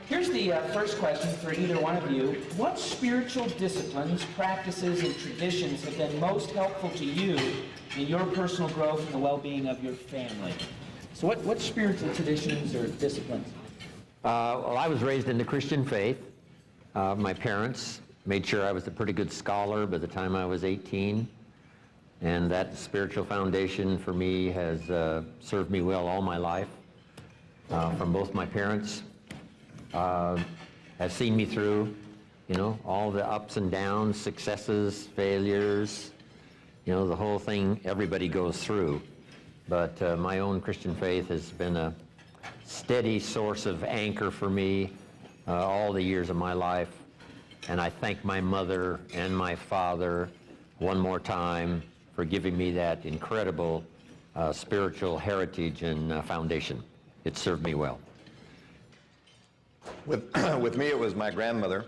Here's the first question for either one of you. What spiritual disciplines, practices, and traditions have been most helpful to you in your personal growth and the well-being of your family? So what spiritual traditions or disciplines? Well, I was raised in the Christian faith. My parents made sure I was a pretty good scholar by the time I was 18. And that spiritual foundation for me has served me well all my life. From both my parents, have seen me through, all the ups and downs, successes, failures, the whole thing everybody goes through. But my own Christian faith has been a steady source of anchor for me all the years of my life. And I thank my mother and my father one more time for giving me that incredible spiritual heritage and foundation. It served me well. With me, it was my grandmother.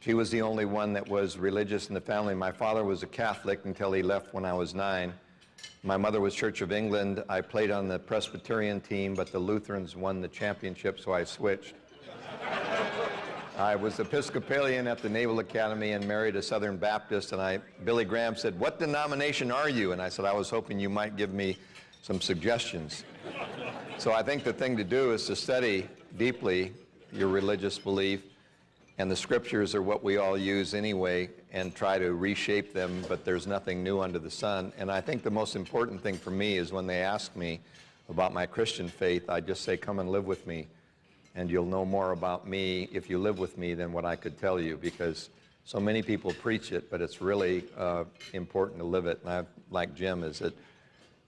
She was the only one that was religious in the family. My father was a Catholic until he left when I was 9. My mother was Church of England. I played on the Presbyterian team, but the Lutherans won the championship, so I switched. I was Episcopalian at the Naval Academy and married a Southern Baptist, and Billy Graham said, "What denomination are you?" And I said, "I was hoping you might give me some suggestions." So I think the thing to do is to study deeply your religious belief, and the scriptures are what we all use anyway, and try to reshape them, but there's nothing new under the sun. And I think the most important thing for me is when they ask me about my Christian faith, I just say, "Come and live with me, and you'll know more about me if you live with me than what I could tell you," because so many people preach it, but it's really important to live it. And I, like Jim, is that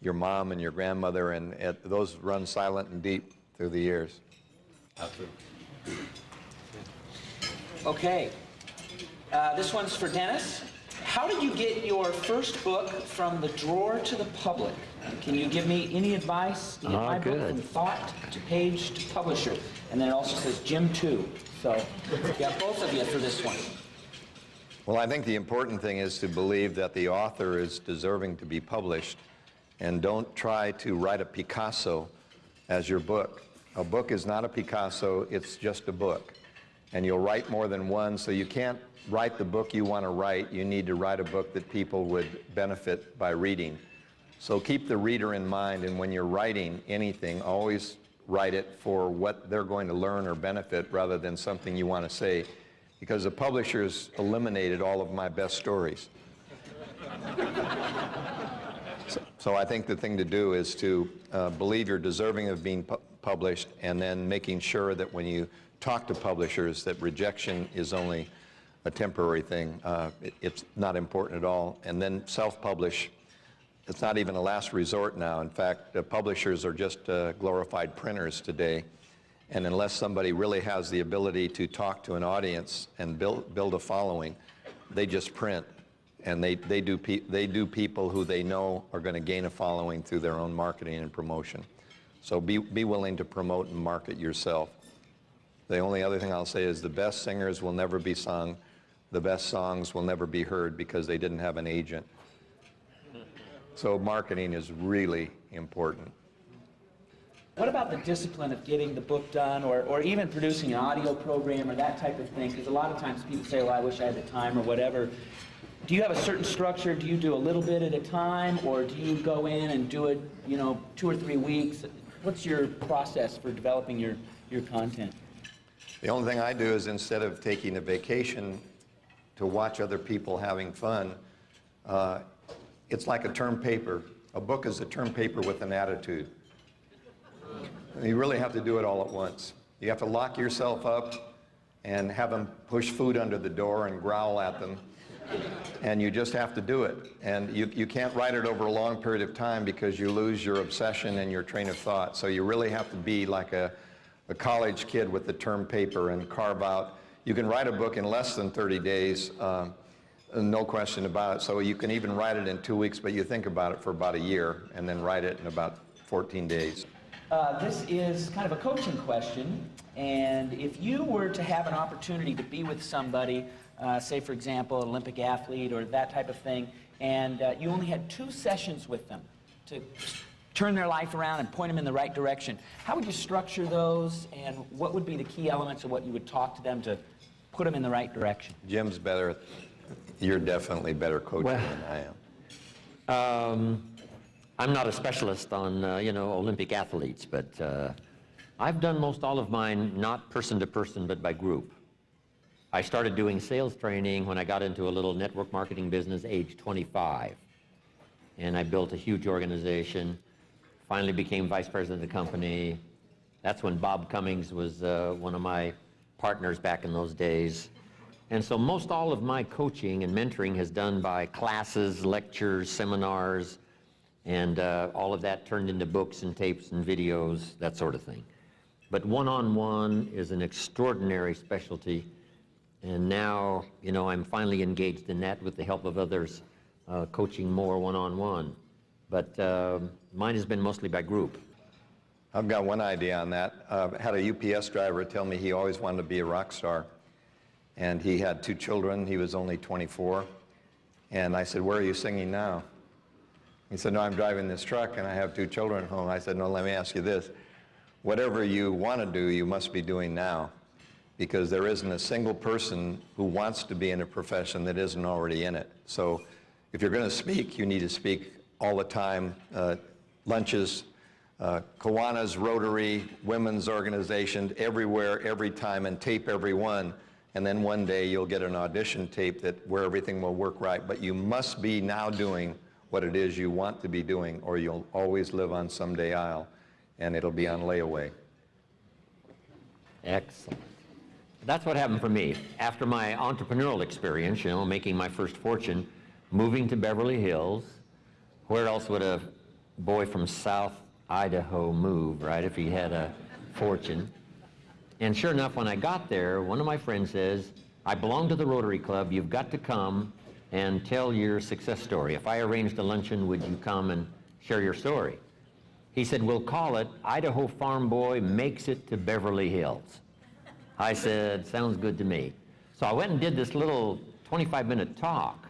your mom and your grandmother, and those run silent and deep through the years. Absolutely. Okay. This one's for Dennis. How did you get your first book from the drawer to the public? Can you give me any advice to get my book from thought to page to publisher? And then it also says Jim too. So yeah, both of you for this one. Well, I think the important thing is to believe that the author is deserving to be published, and don't try to write a Picasso as your book. A book is not a Picasso, it's just a book. And you'll write more than one, so you can't write the book you want to write. You need to write a book that people would benefit by reading. So keep the reader in mind, and when you're writing anything, always write it for what they're going to learn or benefit rather than something you want to say, because the publishers eliminated all of my best stories. So I think the thing to do is to believe you're deserving of being published, and then making sure that when you talk to publishers that rejection is only a temporary thing. It's not important at all. And then self-publish. It's not even a last resort now. In fact, publishers are just glorified printers today. And unless somebody really has the ability to talk to an audience and build a following, they just print. And they do people who they know are going to gain a following through their own marketing and promotion. So be willing to promote and market yourself. The only other thing I'll say is the best singers will never be sung. The best songs will never be heard because they didn't have an agent. So marketing is really important. What about the discipline of getting the book done, or even producing an audio program or that type of thing? Because a lot of times people say, well, I wish I had the time or whatever. Do you have a certain structure? Do you do a little bit at a time, or do you go in and do it, 2 or 3 weeks? What's your process for developing your content? The only thing I do is, instead of taking a vacation to watch other people having fun, it's like a term paper. A book is a term paper with an attitude. You really have to do it all at once. You have to lock yourself up and have them push food under the door and growl at them. And you just have to do it. And you can't write it over a long period of time because you lose your obsession and your train of thought. So you really have to be like a college kid with the term paper and carve out. You can write a book in less than 30 days, no question about it. So you can even write it in 2 weeks, but you think about it for about a year and then write it in about 14 days. This is kind of a coaching question, and if you were to have an opportunity to be with somebody, say for example an Olympic athlete or that type of thing, and you only had 2 sessions with them to turn their life around and point them in the right direction. How would you structure those, and what would be the key elements of what you would talk to them to put them in the right direction? Jim's better. You're definitely better coaching than I am. I'm not a specialist on, Olympic athletes, but I've done most all of mine not person to person, but by group. I started doing sales training when I got into a little network marketing business age 25. And I built a huge organization, finally became vice president of the company. That's when Bob Cummings was one of my partners back in those days. And so most all of my coaching and mentoring is done by classes, lectures, seminars, and all of that turned into books and tapes and videos, that sort of thing. But one-on-one is an extraordinary specialty. And now, I'm finally engaged in that with the help of others, coaching more one-on-one. But mine has been mostly by group. I've got one idea on that. I had a UPS driver tell me he always wanted to be a rock star. And he had 2 children. He was only 24. And I said, "Where are you singing now?" He said, "No, I'm driving this truck and I have 2 children at home." I said, "No, let me ask you this. Whatever you want to do, you must be doing now. Because there isn't a single person who wants to be in a profession that isn't already in it. So if you're going to speak, you need to speak all the time. Lunches, Kiwanis, Rotary, women's organization, everywhere, every time, and tape every one. And then one day you'll get an audition tape where everything will work right. But you must be now doing what it is you want to be doing, or you'll always live on someday aisle, and it'll be on layaway." Excellent. That's what happened for me. After my entrepreneurial experience, making my first fortune, moving to Beverly Hills, where else would a boy from South Idaho move, right, if he had a fortune? And sure enough, when I got there, one of my friends says, "I belong to the Rotary Club. You've got to come and tell your success story. If I arranged a luncheon, would you come and share your story?" He said, "We'll call it Idaho Farm Boy Makes It to Beverly Hills." I said, "Sounds good to me." So I went and did this little 25-minute talk,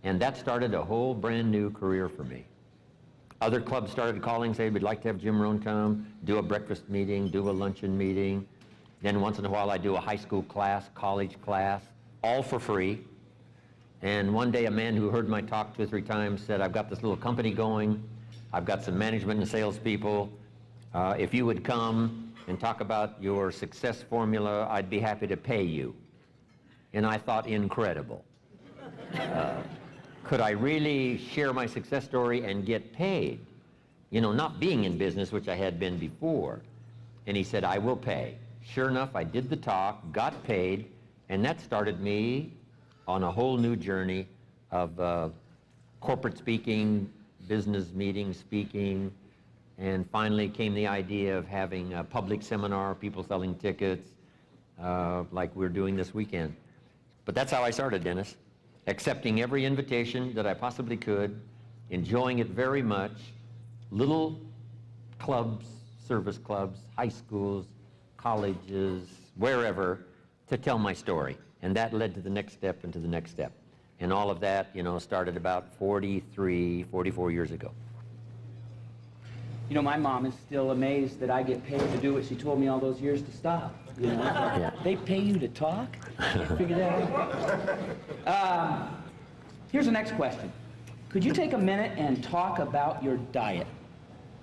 and that started a whole brand new career for me. Other clubs started calling, saying, "We'd like to have Jim Rohn come, do a breakfast meeting, do a luncheon meeting." Then once in a while I do a high school class, college class, all for free. And one day a man who heard my talk 2 or 3 times said, "I've got this little company going. I've got some management and sales people. If you would come and talk about your success formula, I'd be happy to pay you." And I thought, incredible. Could I really share my success story and get paid? Not being in business, which I had been before. And he said, "I will pay." Sure enough, I did the talk, got paid, and that started me on a whole new journey of corporate speaking, business meeting speaking, and finally came the idea of having a public seminar, people selling tickets, like we're doing this weekend. But that's how I started, Dennis. Accepting every invitation that I possibly could, enjoying it very much, little clubs, service clubs, high schools, colleges, wherever, to tell my story. And that led to the next step and to the next step. And all of that, started about 44 years ago. My mom is still amazed that I get paid to do what she told me all those years to stop. Yeah. They pay you to talk? Figure that out. Here's the next question. Could you take a minute and talk about your diet?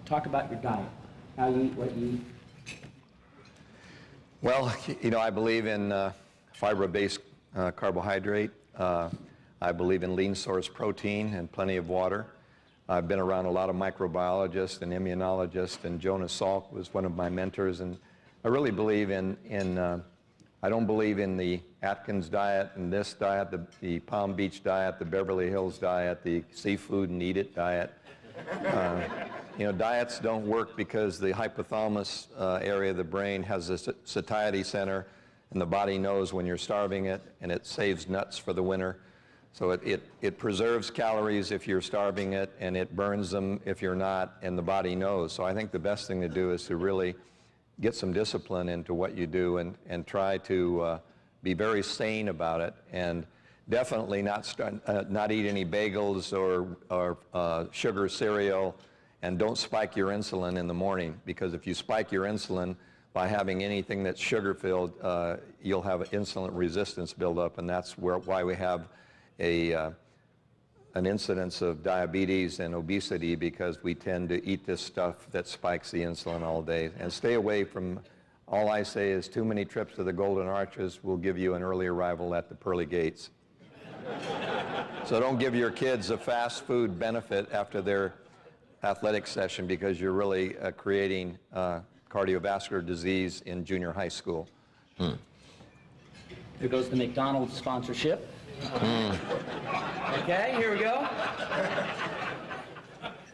Talk about your diet. How you eat, what you eat. Well, I believe in fiber-based carbohydrate. I believe in lean source protein and plenty of water. I've been around a lot of microbiologists and immunologists, and Jonas Salk was one of my mentors. And I really believe I don't believe in the Atkins diet and this diet, the Palm Beach diet, the Beverly Hills diet, the seafood and eat it diet. Diets don't work because the hypothalamus area of the brain has a satiety center, and the body knows when you're starving it, and it saves nuts for the winter. So it preserves calories if you're starving it, and it burns them if you're not, and the body knows. So I think the best thing to do is to really get some discipline into what you do and try to be very sane about it, and definitely not eat any bagels or sugar cereal, And don't spike your insulin in the morning, because if you spike your insulin by having anything that's sugar-filled, you'll have insulin resistance build up, and that's why we have an incidence of diabetes and obesity, because we tend to eat this stuff that spikes the insulin all day. And stay away from, all I say is too many trips to the Golden Arches will give you an early arrival at the pearly gates. So don't give your kids a fast food benefit after their athletic session, because you're really creating cardiovascular disease in junior high school. There goes the McDonald's sponsorship. Okay, here we go.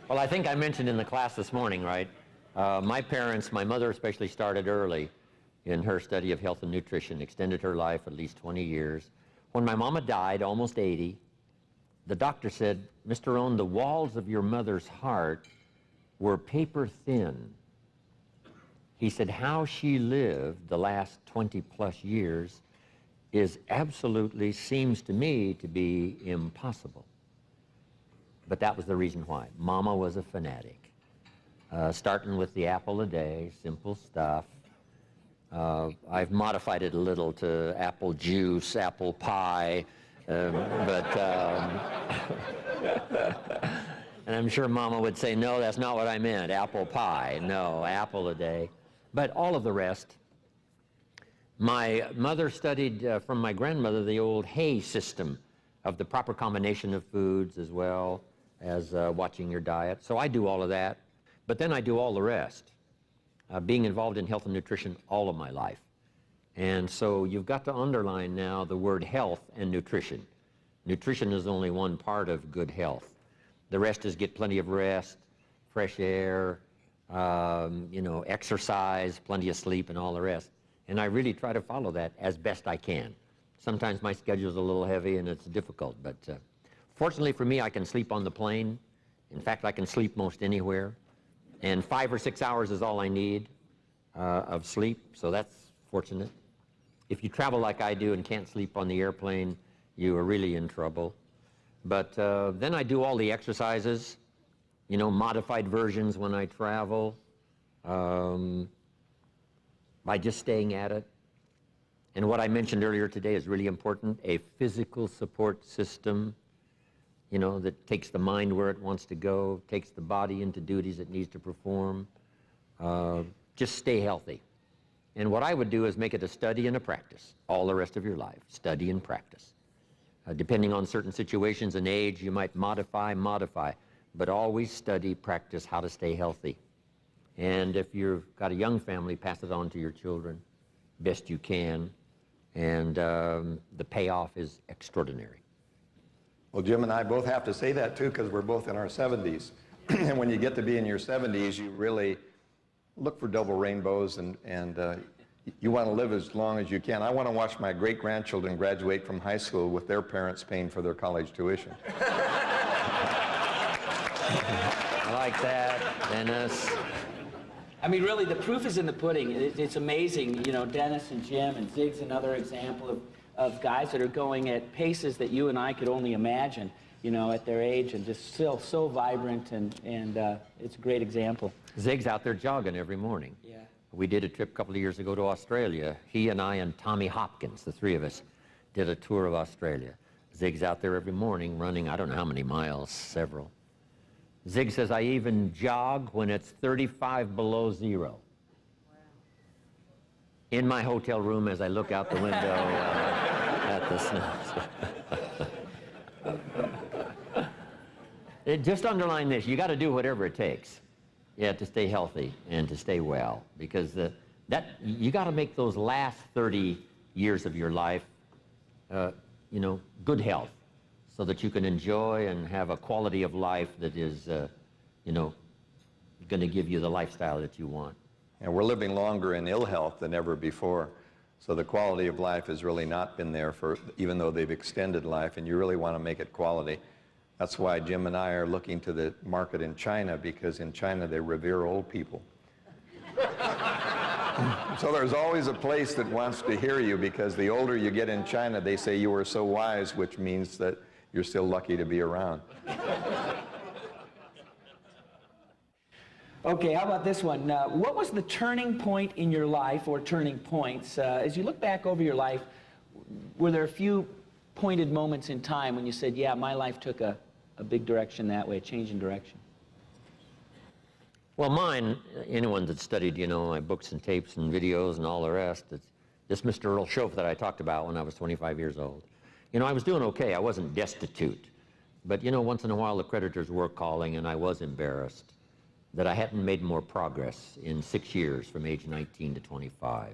Well, I think I mentioned in the class this morning, right? My parents, my mother especially, started early in her study of health and nutrition, extended her life at least 20 years. When my mama died, almost 80, the doctor said, "Mr. Rohn, the walls of your mother's heart were paper thin." He said, "How she lived the last 20 plus years is absolutely, seems to me to be impossible." But that was the reason why. Mama was a fanatic. Starting with the apple a day, simple stuff. I've modified it a little to apple juice, apple pie, and I'm sure Mama would say, "No, that's not what I meant, apple pie." No, apple a day. But all of the rest. My mother studied from my grandmother the old Hay system of the proper combination of foods, as well as watching your diet. So I do all of that, but then I do all the rest, being involved in health and nutrition all of my life. And so you've got to underline now the word health and nutrition. Nutrition is only one part of good health. The rest is get plenty of rest, fresh air, exercise, plenty of sleep, and all the rest. And I really try to follow that as best I can. Sometimes my schedule's a little heavy and it's difficult, but fortunately for me, I can sleep on the plane. In fact, I can sleep most anywhere. And 5 or 6 hours is all I need of sleep, so that's fortunate. If you travel like I do and can't sleep on the airplane, you are really in trouble. But then I do all the exercises, modified versions when I travel, by just staying at it. And what I mentioned earlier today is really important, a physical support system, that takes the mind where it wants to go, takes the body into duties it needs to perform. Just stay healthy. And what I would do is make it a study and a practice all the rest of your life, study and practice. Depending on certain situations and age, you might modify, but always study, practice how to stay healthy. And if you've got a young family, pass it on to your children best you can. And the payoff is extraordinary. Well, Jim and I both have to say that too, because we're both in our 70s. And when you get to be in your 70s, you really look for double rainbows, and you want to live as long as you can. I want to watch my great-grandchildren graduate from high school with their parents paying for their college tuition. I like that, Dennis. I mean, really, the proof is in the pudding. It's amazing, Dennis and Jim and Zig's another example of guys that are going at paces that you and I could only imagine, at their age, and just still so vibrant, and it's a great example. Zig's out there jogging every morning. Yeah. We did a trip a couple of years ago to Australia. He and I and Tommy Hopkins, the three of us, did a tour of Australia. Zig's out there every morning running, I don't know how many miles, several. Zig says, "I even jog when it's 35 below zero." Wow. In my hotel room as I look out the window at the snow. Just underline this, you got to do whatever it takes, to stay healthy and to stay well, because you got to make those last 30 years of your life, good health, so that you can enjoy and have a quality of life that is, going to give you the lifestyle that you want. And we're living longer in ill health than ever before. So the quality of life has really not been there even though they've extended life, and you really want to make it quality. That's why Jim and I are looking to the market in China, because in China they revere old people. So there's always a place that wants to hear you, because the older you get in China, they say you were so wise, which means that you're still lucky to be around. Okay, how about this one? What was the turning point in your life, or turning points? As you look back over your life, were there a few pointed moments in time when you said, yeah, my life took a big direction that way, a change in direction? Well, mine, anyone that studied, you know, my books and tapes and videos and all the rest, it's this Mr. Earl Schoaf that I talked about when I was 25 years old. You know, I was doing okay. I wasn't destitute. But, you know, once in a while the creditors were calling, and I was embarrassed that I hadn't made more progress in 6 years from age 19 to 25.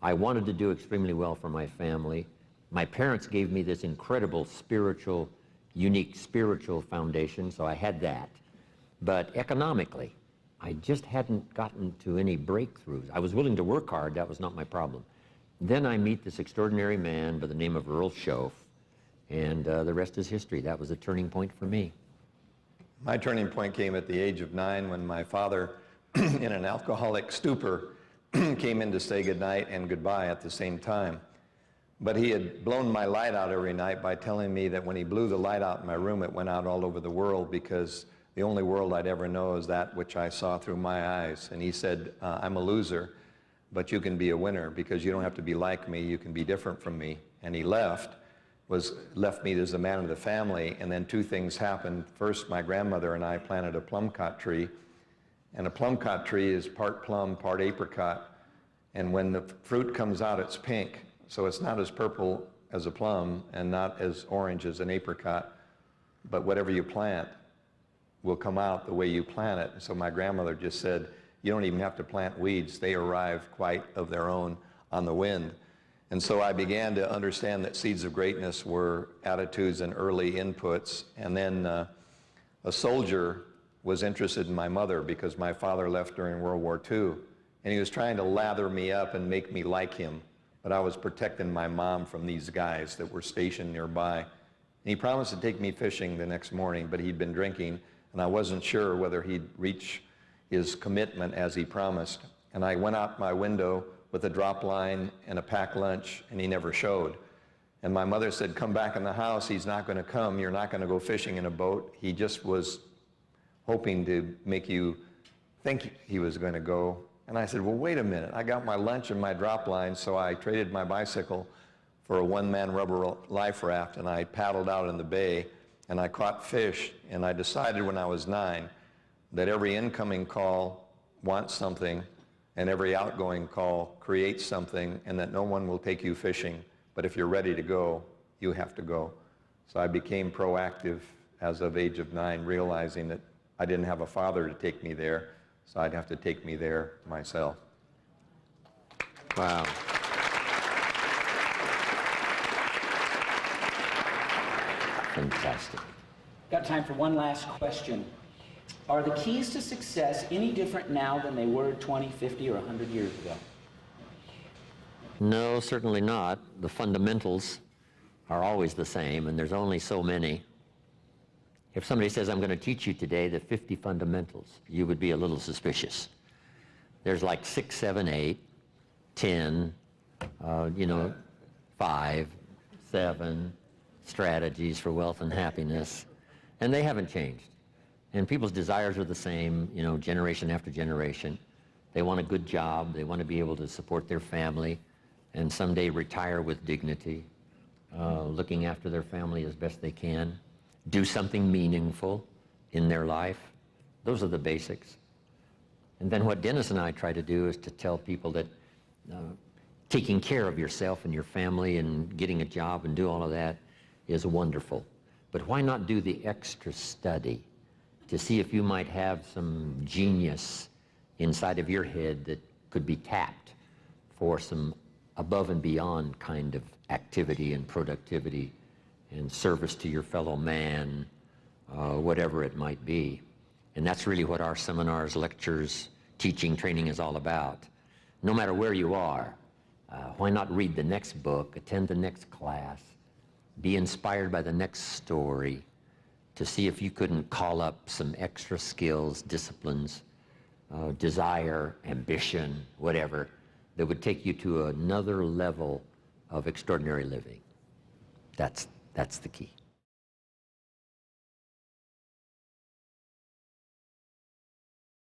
I wanted to do extremely well for my family. My parents gave me this incredible spiritual, unique spiritual foundation, so I had that. But economically, I just hadn't gotten to any breakthroughs. I was willing to work hard, that was not my problem. Then I meet this extraordinary man by the name of Earl Schoaf, and the rest is history. That was a turning point for me. My turning point came at the age of 9 when my father, in an alcoholic stupor, came in to say goodnight and goodbye at the same time. But he had blown my light out every night by telling me that when he blew the light out in my room, it went out all over the world, because the only world I'd ever know is that which I saw through my eyes. And he said, I'm a loser, but you can be a winner, because you don't have to be like me, you can be different from me. And he left me as the man of the family, and then two things happened. First, my grandmother and I planted a plumcot tree, and a plumcot tree is part plum, part apricot, and when the fruit comes out, it's pink, so it's not as purple as a plum and not as orange as an apricot, but whatever you plant will come out the way you plant it. So my grandmother just said, you don't even have to plant weeds, they arrive quite of their own on the wind. And so I began to understand that seeds of greatness were attitudes and early inputs. And then a soldier was interested in my mother, because my father left during World War II. And he was trying to lather me up and make me like him. But I was protecting my mom from these guys that were stationed nearby. And he promised to take me fishing the next morning, but he'd been drinking, and I wasn't sure whether he'd reach his commitment as he promised. And I went out my window with a drop line and a packed lunch, and he never showed. And my mother said, come back in the house, he's not going to come, you're not going to go fishing in a boat. He just was hoping to make you think he was going to go. And I said, well, wait a minute, I got my lunch and my drop line, so I traded my bicycle for a one-man rubber life raft, and I paddled out in the bay, and I caught fish. And I decided when I was 9 that every incoming call wants something, and every outgoing call creates something, and that no one will take you fishing, but if you're ready to go, you have to go. So I became proactive as of age of 9, realizing that I didn't have a father to take me there, so I'd have to take me there myself. Wow. Fantastic. Got time for one last question. Are the keys to success any different now than they were 20, 50, or 100 years ago? No, certainly not. The fundamentals are always the same, and there's only so many. If somebody says, I'm going to teach you today the 50 fundamentals, you would be a little suspicious. There's like 6, 7, 8, 10, 5, 7 strategies for wealth and happiness, and they haven't changed. And people's desires are the same, you know, generation after generation. They want a good job, they want to be able to support their family, and someday retire with dignity, looking after their family as best they can, do something meaningful in their life. Those are the basics. And then what Dennis and I try to do is to tell people that taking care of yourself and your family and getting a job and do all of that is wonderful. But why not do the extra study to see if you might have some genius inside of your head that could be tapped for some above and beyond kind of activity and productivity and service to your fellow man, whatever it might be. And that's really what our seminars, lectures, teaching, training is all about. No matter where you are, why not read the next book, attend the next class, be inspired by the next story, to see if you couldn't call up some extra skills, disciplines, desire, ambition, whatever, that would take you to another level of extraordinary living. That's the key.